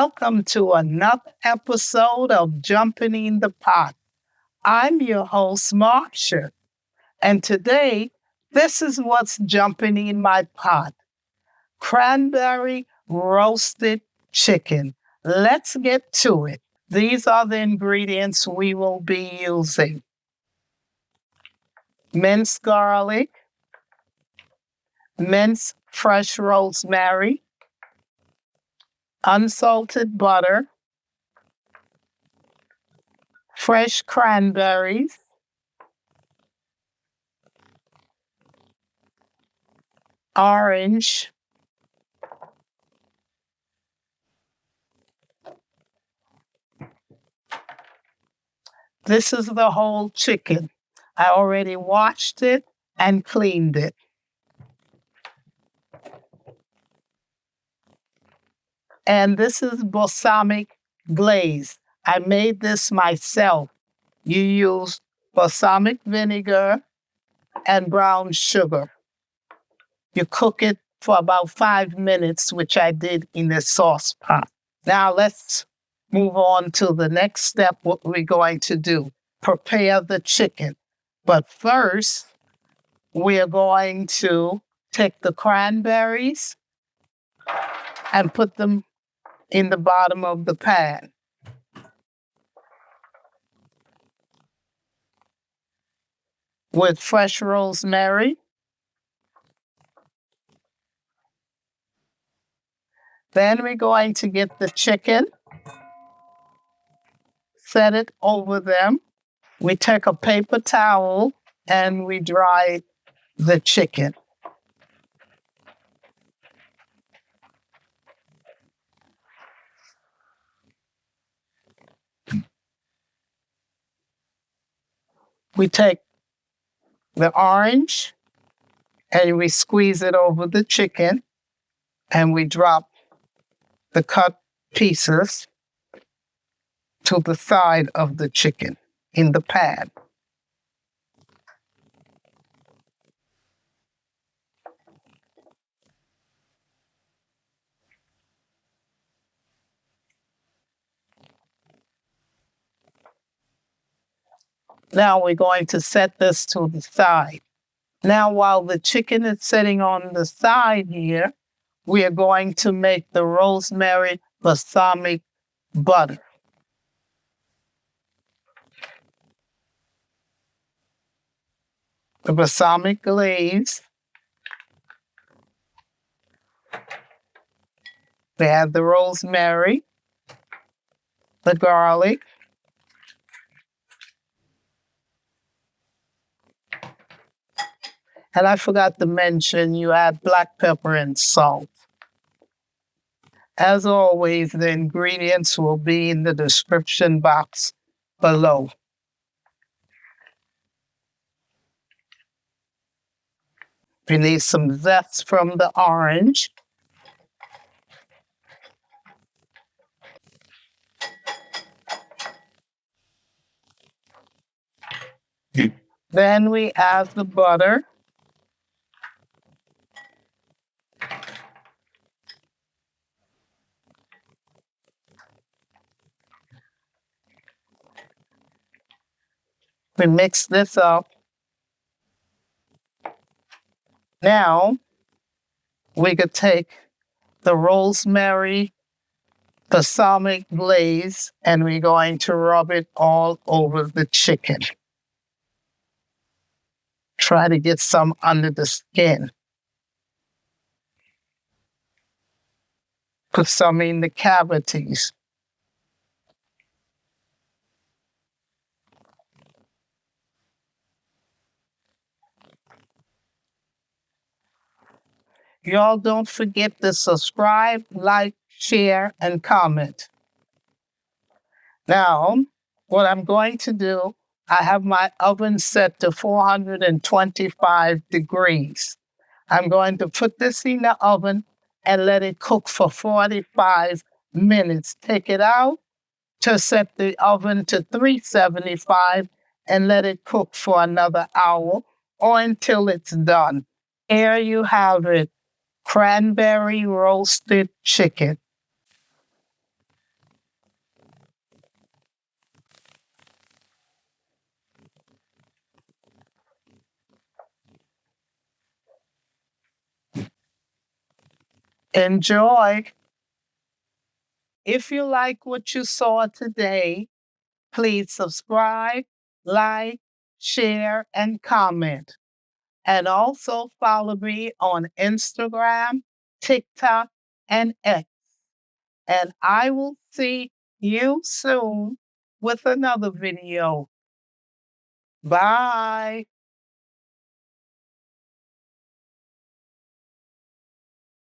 Welcome to another episode of Jumpin In The Pot. I'm your host, Marcia, and today, this is what's jumping in my pot. Cranberry roasted chicken. Let's get to it. These are the ingredients we will be using. Minced garlic, minced fresh rosemary, unsalted butter, fresh cranberries, orange, this is the whole chicken. I already washed it and cleaned it. And this is balsamic glaze. I made this myself. You use balsamic vinegar and brown sugar. You cook it for about 5 minutes, which I did in a sauce pot. Now let's move on to the next step, what we're going to do. Prepare the chicken. But first, we're going to take the cranberries and put them in the bottom of the pan. With fresh rosemary. Then we're going to get the chicken, set it over them. We take a paper towel and we dry the chicken. We take the orange and we squeeze it over the chicken and we drop the cut pieces to the side of the chicken in the pan. Now we're going to set this to the side. Now while the chicken is sitting on the side here, we are going to make the rosemary balsamic butter. The balsamic glaze. We add the rosemary, the garlic, and I forgot to mention you add black pepper and salt. As always, the ingredients will be in the description box below. We need some zest from the orange. Then we add the butter. We mix this up. Now, we could take the rosemary balsamic glaze and we're going to rub it all over the chicken. Try to get some under the skin. Put some in the cavities. Y'all don't forget to subscribe, like, share, and comment. Now, what I'm going to do, I have my oven set to 425 degrees. I'm going to put this in the oven and let it cook for 45 minutes. Take it out to set the oven to 375 and let it cook for another hour or until it's done. Here you have it. Cranberry roasted chicken. Enjoy. If you like what you saw today, please subscribe, like, share, and comment. And also follow me on Instagram, TikTok, and X. And I will see you soon with another video. Bye.